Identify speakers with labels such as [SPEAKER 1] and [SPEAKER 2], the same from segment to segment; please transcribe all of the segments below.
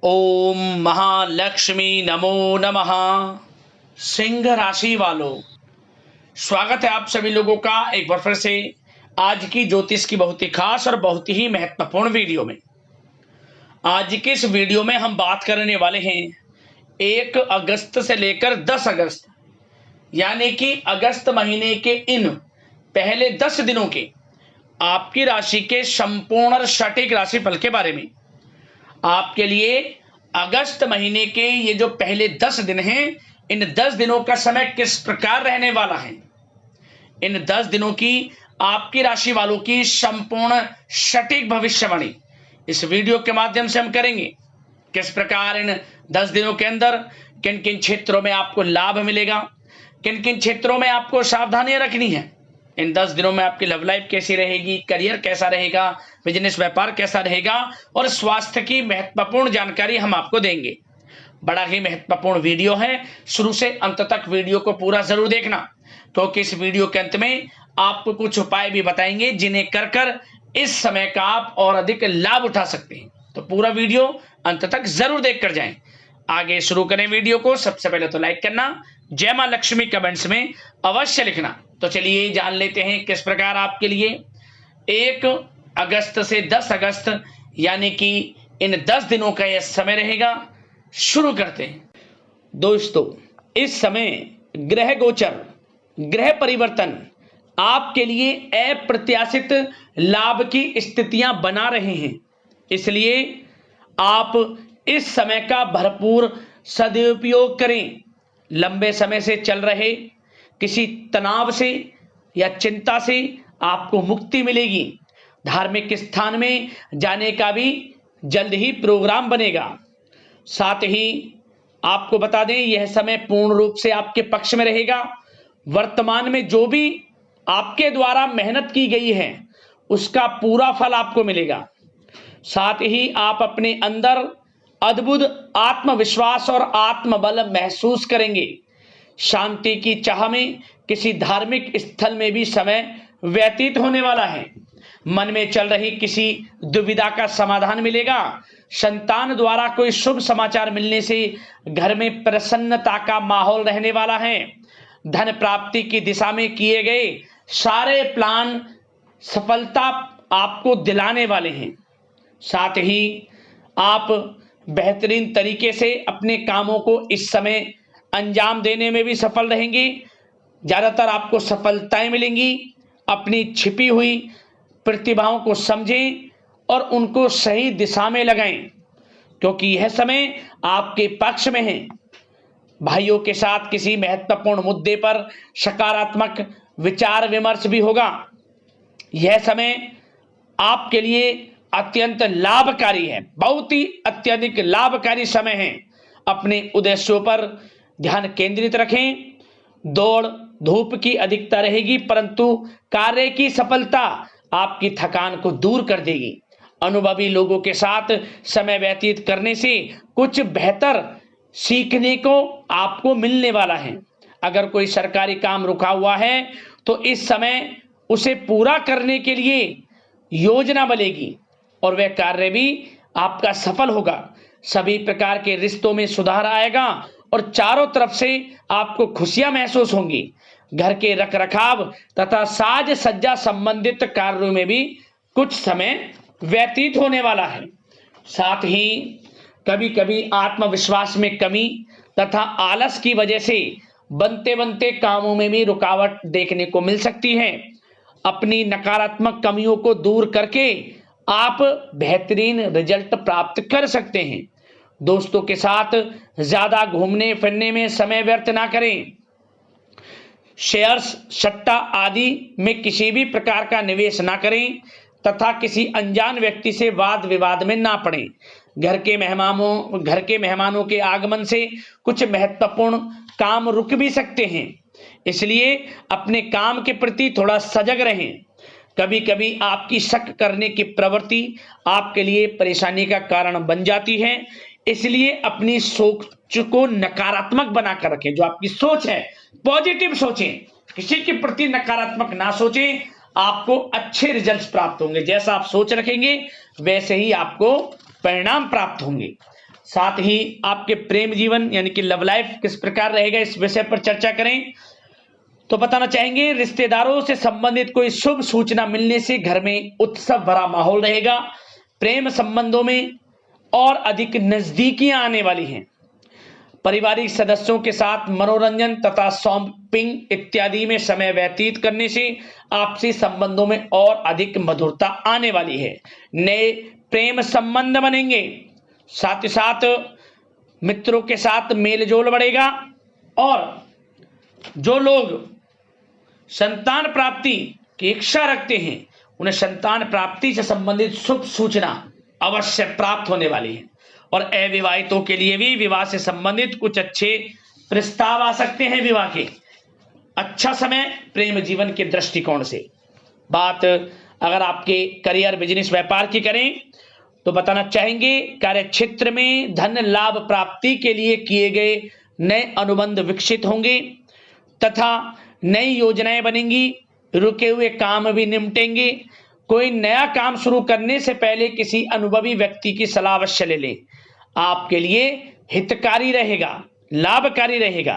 [SPEAKER 1] ओम महालक्ष्मी नमो नमः। सिंह राशि वालों, स्वागत है आप सभी लोगों का एक बार फिर से आज की ज्योतिष की बहुत ही खास और बहुत ही महत्वपूर्ण वीडियो में। आज के इस वीडियो में हम बात करने वाले हैं 1 अगस्त से लेकर 10 अगस्त यानी कि अगस्त महीने के इन पहले 10 दिनों के आपकी राशि के संपूर्ण और सटीक राशिफल के बारे में। आपके लिए अगस्त महीने के ये जो पहले 10 दिन हैं, इन 10 दिनों का समय किस प्रकार रहने वाला है, इन 10 दिनों की आपकी राशि वालों की संपूर्ण सटीक भविष्यवाणी इस वीडियो के माध्यम से हम करेंगे। किस प्रकार इन 10 दिनों के अंदर किन किन क्षेत्रों में आपको लाभ मिलेगा, किन किन क्षेत्रों में आपको सावधानियां रखनी है, इन 10 दिनों में आपकी लव लाइफ कैसी रहेगी, करियर कैसा रहेगा, बिजनेस व्यापार कैसा रहेगा और स्वास्थ्य की महत्वपूर्ण जानकारी हम आपको देंगे। बड़ा ही महत्वपूर्ण वीडियो है, शुरू से अंत तक वीडियो को पूरा जरूर देखना, क्योंकि इस वीडियो के अंत में आपको कुछ उपाय भी बताएंगे जिन्हें कर कर इस समय का आप और अधिक लाभ उठा सकते हैं। तो पूरा वीडियो अंत तक जरूर देख कर जाएं। आगे शुरू करें वीडियो को। सबसे पहले तो लाइक करना, जय मां लक्ष्मी कमेंट्स में अवश्य लिखना। तो चलिए जान लेते हैं किस प्रकार आपके लिए 1 अगस्त से 10 अगस्त यानी कि इन 10 दिनों का यह समय रहेगा। शुरू करते हैं। दोस्तों, इस समय ग्रह गोचर, ग्रह परिवर्तन आपके लिए अप्रत्याशित लाभ की स्थितियां बना रहे हैं, इसलिए आप इस समय का भरपूर सदुपयोग करें। लंबे समय से चल रहे किसी तनाव से या चिंता से आपको मुक्ति मिलेगी। धार्मिक स्थान में जाने का भी जल्द ही प्रोग्राम बनेगा। साथ ही आपको बता दें, यह समय पूर्ण रूप से आपके पक्ष में रहेगा। वर्तमान में जो भी आपके द्वारा मेहनत की गई है उसका पूरा फल आपको मिलेगा। साथ ही आप अपने अंदर अद्भुत आत्मविश्वास और आत्मबल महसूस करेंगे। शांति की चाह में किसी धार्मिक स्थल में भी समय व्यतीत होने वाला है। मन में चल रही किसी दुविधा का समाधान मिलेगा। संतान द्वारा कोई शुभ समाचार मिलने से घर में प्रसन्नता का माहौल रहने वाला है। धन प्राप्ति की दिशा में किए गए सारे प्लान सफलता आपको दिलाने वाले हैं। साथ ही आप बेहतरीन तरीके से अपने कामों को इस समय अंजाम देने में भी सफल रहेंगे। ज़्यादातर आपको सफलताएं मिलेंगी। अपनी छिपी हुई प्रतिभाओं को समझें और उनको सही दिशा में लगाएं, क्योंकि यह समय आपके पक्ष में है। भाइयों के साथ किसी महत्वपूर्ण मुद्दे पर सकारात्मक विचार विमर्श भी होगा। यह समय आपके लिए अत्यंत लाभकारी है, बहुत ही अत्यधिक लाभकारी समय है। अपने उद्देश्यों पर ध्यान केंद्रित रखें। दौड़ धूप की अधिकता रहेगी, परंतु कार्य की सफलता आपकी थकान को दूर कर देगी। अनुभवी लोगों के साथ समय व्यतीत करने से कुछ बेहतर सीखने को आपको मिलने वाला है। अगर कोई सरकारी काम रुका हुआ है तो इस समय उसे पूरा करने के लिए योजना बनेगी और वह कार्य भी आपका सफल होगा। सभी प्रकार के रिश्तों में सुधार आएगा और चारों तरफ से आपको खुशियां महसूस होंगी। घर के रखरखाव तथा साज सज्जा संबंधित कार्यों में भी कुछ समय व्यतीत होने वाला है। साथ ही कभी कभी आत्मविश्वास में कमी तथा आलस की वजह से बनते बनते कामों में भी रुकावट देखने को मिल सकती है। अपनी नकारात्मक कमियों को दूर करके आप बेहतरीन रिजल्ट प्राप्त कर सकते हैं। दोस्तों के साथ ज्यादा घूमने फिरने में समय व्यर्थ ना करें। शेयर्स, सट्टा आदि में किसी भी प्रकार का निवेश ना करें तथा किसी अनजान व्यक्ति से वाद विवाद में ना पड़ें। घर के मेहमानों के आगमन से कुछ महत्वपूर्ण काम रुक भी सकते हैं, इसलिए अपने काम के प्रति थोड़ा सजग रहें। कभी कभी आपकी शक करने की प्रवृत्ति आपके लिए परेशानी का कारण बन जाती है, इसलिए अपनी सोच को नकारात्मक बनाकर रखें। जो आपकी सोच है पॉजिटिव सोचें, किसी के प्रति नकारात्मक ना सोचें। आपको अच्छे रिजल्ट्स प्राप्त होंगे। जैसा आप सोच रखेंगे वैसे ही आपको परिणाम प्राप्त होंगे। साथ ही आपके प्रेम जीवन यानी कि लव लाइफ किस प्रकार रहेगा, इस विषय पर चर्चा करें। तो बताना चाहेंगे रिश्तेदारों से संबंधित कोई शुभ सूचना मिलने से घर में उत्सव भरा माहौल रहेगा। प्रेम संबंधों में और अधिक नजदीकियां आने वाली हैं। पारिवारिक सदस्यों के साथ मनोरंजन तथा शॉपिंग इत्यादि में समय व्यतीत करने से आपसी संबंधों में और अधिक मधुरता आने वाली है। नए प्रेम संबंध बनेंगे। साथ ही साथ मित्रों के साथ मेलजोल बढ़ेगा। और जो लोग संतान प्राप्ति की इच्छा रखते हैं उन्हें संतान प्राप्ति से संबंधित शुभ सूचना अवश्य प्राप्त होने वाली है। और अविवाहितों के लिए भी विवाह से संबंधित कुछ अच्छे प्रस्ताव आ सकते हैं। विवाह के अच्छा समय प्रेम जीवन के दृष्टिकोण से। बात अगर आपके करियर बिजनेस व्यापार की करें तो बताना चाहेंगे कार्य क्षेत्र में धन लाभ प्राप्ति के लिए किए गए नए अनुबंध विकसित होंगे तथा नई योजनाएं बनेंगी। रुके हुए काम भी निपटेंगे। कोई नया काम शुरू करने से पहले किसी अनुभवी व्यक्ति की सलाह अवश्य ले लें। आपके लिए हितकारी रहेगा, लाभकारी रहेगा।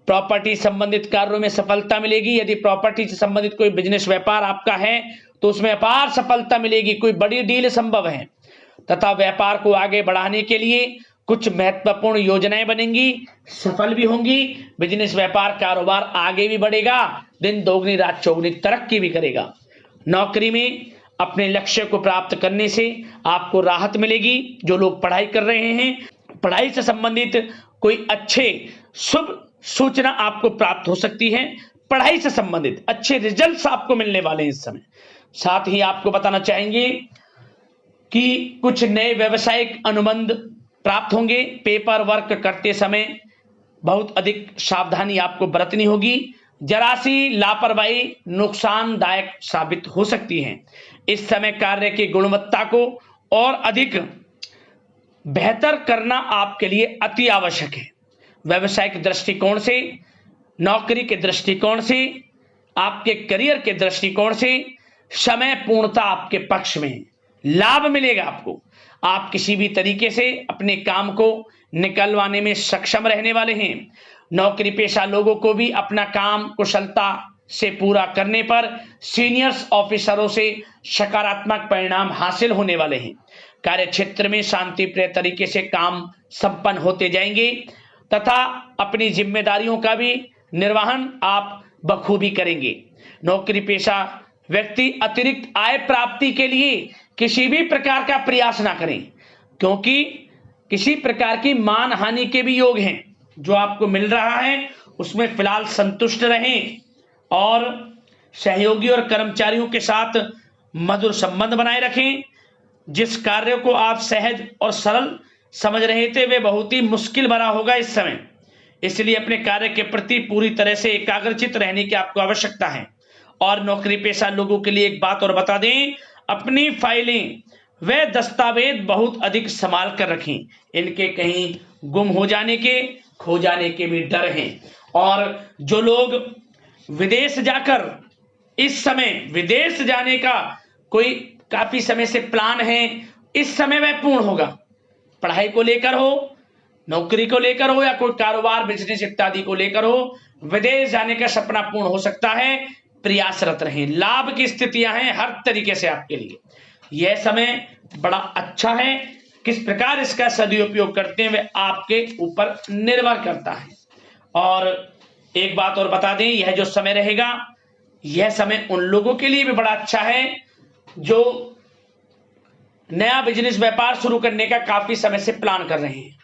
[SPEAKER 1] प्रॉपर्टी संबंधित कार्यों में सफलता मिलेगी। यदि प्रॉपर्टी से संबंधित कोई बिजनेस व्यापार आपका है तो उसमें अपार सफलता मिलेगी। कोई बड़ी डील संभव है तथा व्यापार को आगे बढ़ाने के लिए कुछ महत्वपूर्ण योजनाएं बनेंगी, सफल भी होंगी। बिजनेस व्यापार कारोबार आगे भी बढ़ेगा, दिन दोगुनी रात चौगुनी तरक्की भी करेगा। नौकरी में अपने लक्ष्य को प्राप्त करने से आपको राहत मिलेगी। जो लोग पढ़ाई कर रहे हैं, पढ़ाई से संबंधित कोई अच्छे शुभ सूचना आपको प्राप्त हो सकती है। पढ़ाई से संबंधित अच्छे रिजल्ट्स आपको मिलने वाले हैं इस समय। साथ ही आपको बताना चाहेंगे कि कुछ नए व्यवसायिक अनुबंध प्राप्त होंगे। पेपर वर्क करते समय बहुत अधिक सावधानी आपको बरतनी होगी। जरा सी लापरवाही नुकसानदायक साबित हो सकती है। इस समय कार्य की गुणवत्ता को और अधिक बेहतर करना आपके लिए अति आवश्यक है। व्यवसायिक दृष्टिकोण से, नौकरी के दृष्टिकोण से, आपके करियर के दृष्टिकोण से समय पूर्णता आपके पक्ष में है। लाभ मिलेगा आपको। आप किसी भी तरीके से अपने काम को निकलवाने में सक्षम रहने वाले हैं। नौकरी पेशा लोगों को भी अपना काम कुशलता से पूरा करने पर सीनियर्स ऑफिसरों से सकारात्मक परिणाम हासिल होने वाले हैं। कार्य क्षेत्र में शांतिप्रिय तरीके से काम संपन्न होते जाएंगे तथा अपनी जिम्मेदारियों का भी निर्वहन आप बखूबी करेंगे। नौकरी पेशा व्यक्ति अतिरिक्त आय प्राप्ति के लिए किसी भी प्रकार का प्रयास ना करें, क्योंकि किसी प्रकार की मान हानि के भी योग हैं। जो आपको मिल रहा है उसमें फिलहाल संतुष्ट रहें और सहयोगी और कर्मचारियों के साथ मधुर संबंध बनाए रखें। जिस कार्य को आप सहज और सरल समझ रहे थे वे बहुत ही मुश्किल भरा होगा इस समय। इसलिए अपने कार्य के प्रति पूरी तरह से एकाग्रचित रहने की आपको आवश्यकता है। और नौकरी पेशा लोगों के लिए एक बात और बता दें, अपनी फाइलें वे दस्तावेज बहुत अधिक संभाल कर रखें। इनके कहीं गुम हो जाने के, खो जाने के भी डर हैं। और जो लोग विदेश जाकर इस समय विदेश जाने का कोई काफी समय से प्लान है, इस समय वह पूर्ण होगा। पढ़ाई को लेकर हो, नौकरी को लेकर हो या कोई कारोबार बिजनेस इत्यादि को लेकर हो, विदेश जाने का सपना पूर्ण हो सकता है। प्रयासरत रहें। लाभ की स्थितियां हैं हर तरीके से आपके लिए। यह समय बड़ा अच्छा है। किस प्रकार इसका सदुपयोग करते हैं वे आपके ऊपर निर्भर करता है। और एक बात और बता दें, यह जो समय रहेगा यह समय उन लोगों के लिए भी बड़ा अच्छा है जो नया बिजनेस व्यापार शुरू करने का काफी समय से प्लान कर रहे हैं।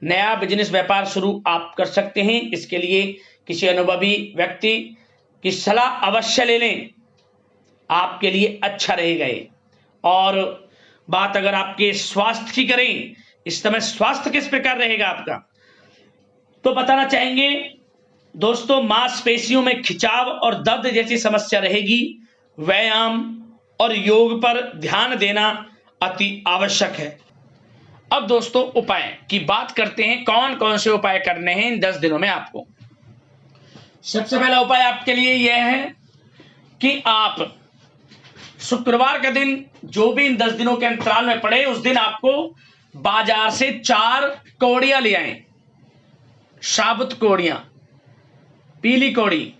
[SPEAKER 1] नया बिजनेस व्यापार शुरू आप कर सकते हैं। इसके लिए किसी अनुभवी व्यक्ति की सलाह अवश्य ले लें, आपके लिए अच्छा रहेगा ये। और बात अगर आपके स्वास्थ्य की करें, इस समय स्वास्थ्य किस प्रकार रहेगा आपका, तो बताना चाहेंगे दोस्तों, मांसपेशियों में खिंचाव और दर्द जैसी समस्या रहेगी। व्यायाम और योग पर ध्यान देना अति आवश्यक है। अब दोस्तों उपाय की बात करते हैं। कौन कौन से उपाय करने हैं इन 10 दिनों में आपको। सबसे पहला उपाय आपके लिए यह है कि आप शुक्रवार का दिन जो भी इन 10 दिनों के अंतराल में पड़े, उस दिन आपको बाजार से 4 कौड़ियां ले आए, साबुत कौड़ियां, पीली कौड़ी,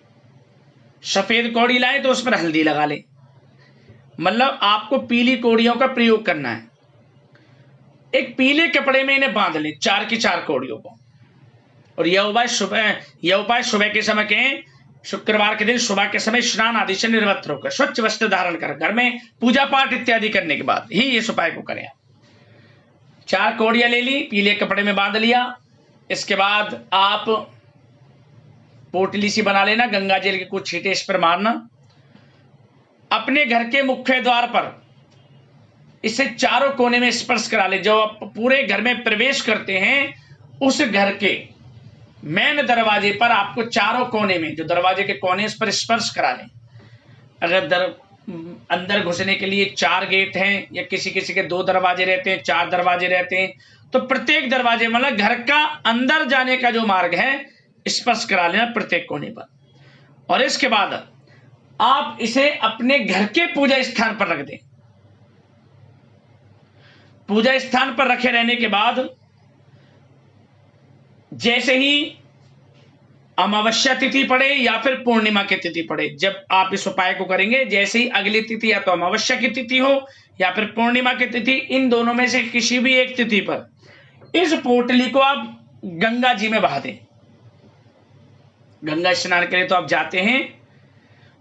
[SPEAKER 1] सफेद कौड़ी लाए तो उस पर हल्दी लगा ले। मतलब आपको पीली कौड़ियों का प्रयोग करना है। एक पीले कपड़े में इन्हें बांध ले 4 की 4 कौड़ियों को। और यह उपाय सुबह के समय के, शुक्रवार के दिन सुबह के समय स्नान आदि से निर्वस्त्र होकर स्वच्छ वस्त्र धारण कर घर में पूजा पाठ इत्यादि करने के बाद ही इस उपाय को करें। 4 कौड़ियां ले ली, पीले कपड़े में बांध लिया। इसके बाद आप पोटली सी बना लेना, गंगा जल के कुछ छींटे इस पर मारना। अपने घर के मुख्य द्वार पर इसे चारों कोने में स्पर्श करा ले। जो आप पूरे घर में प्रवेश करते हैं उस घर के मेन दरवाजे पर आपको चारों कोने में, जो दरवाजे के कोने उस पर स्पर्श करा लें। अगर अंदर घुसने के लिए 4 गेट हैं या किसी किसी के 2 दरवाजे रहते हैं, 4 दरवाजे रहते हैं, तो प्रत्येक दरवाजे मतलब घर का अंदर जाने का जो मार्ग है स्पर्श करा लेना प्रत्येक कोने पर। और इसके बाद आप इसे अपने घर के पूजा स्थान पर रख दें। पूजा स्थान पर रखे रहने के बाद जैसे ही अमावस्या तिथि पड़े या फिर पूर्णिमा की तिथि पड़े, जब आप इस उपाय को करेंगे, जैसे ही अगली तिथि या तो अमावस्या की तिथि हो या फिर पूर्णिमा की तिथि, इन दोनों में से किसी भी एक तिथि पर इस पोटली को आप गंगा जी में बहा दें। गंगा स्नान के लिए तो आप जाते हैं,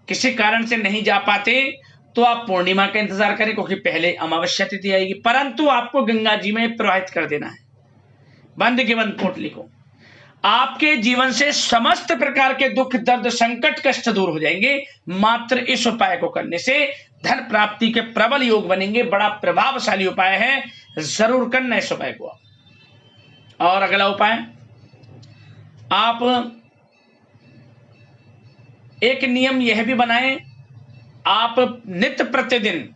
[SPEAKER 1] किसी कारण से नहीं जा पाते तो आप पूर्णिमा का इंतजार करें, क्योंकि पहले अमावस्या तिथि आएगी, परंतु आपको गंगा जी में प्रवाहित कर देना है बंद के बंद पोटली को। आपके जीवन से समस्त प्रकार के दुख दर्द संकट कष्ट दूर हो जाएंगे। मात्र इस उपाय को करने से धन प्राप्ति के प्रबल योग बनेंगे। बड़ा प्रभावशाली उपाय है, जरूर करना इस उपाय को। और अगला उपाय, आप एक नियम यह भी बनाएं, आप नित्य प्रतिदिन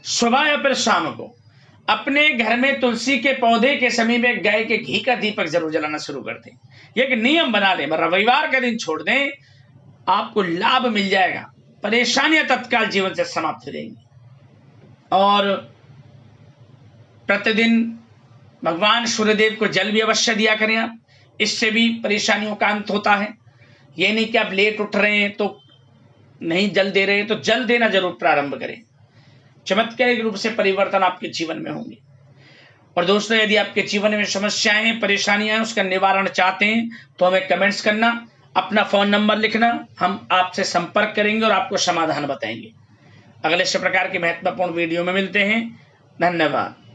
[SPEAKER 1] सुबह या फिर शाम को अपने घर में तुलसी के पौधे के समीप एक गाय के घी का दीपक जरूर जलाना शुरू कर दें। एक नियम बना लें, रविवार का दिन छोड़ दें, आपको लाभ मिल जाएगा, परेशानियां तत्काल जीवन से समाप्त हो जाएंगी। और प्रतिदिन भगवान सूर्यदेव को जल भी अवश्य दिया करें आप, इससे भी परेशानियों का अंत होता है। ये नहीं कि आप लेट उठ रहे हैं तो नहीं जल दे रहे हैं, तो जल देना जरूर प्रारंभ करें। चमत्कारिक रूप से परिवर्तन आपके जीवन में होंगे। और दोस्तों, यदि आपके जीवन में समस्याएं हैं, परेशानियां हैं, उसका निवारण चाहते हैं तो हमें कमेंट्स करना, अपना फोन नंबर लिखना, हम आपसे संपर्क करेंगे और आपको समाधान बताएंगे। अगले इस प्रकार के महत्वपूर्ण वीडियो में मिलते हैं। धन्यवाद।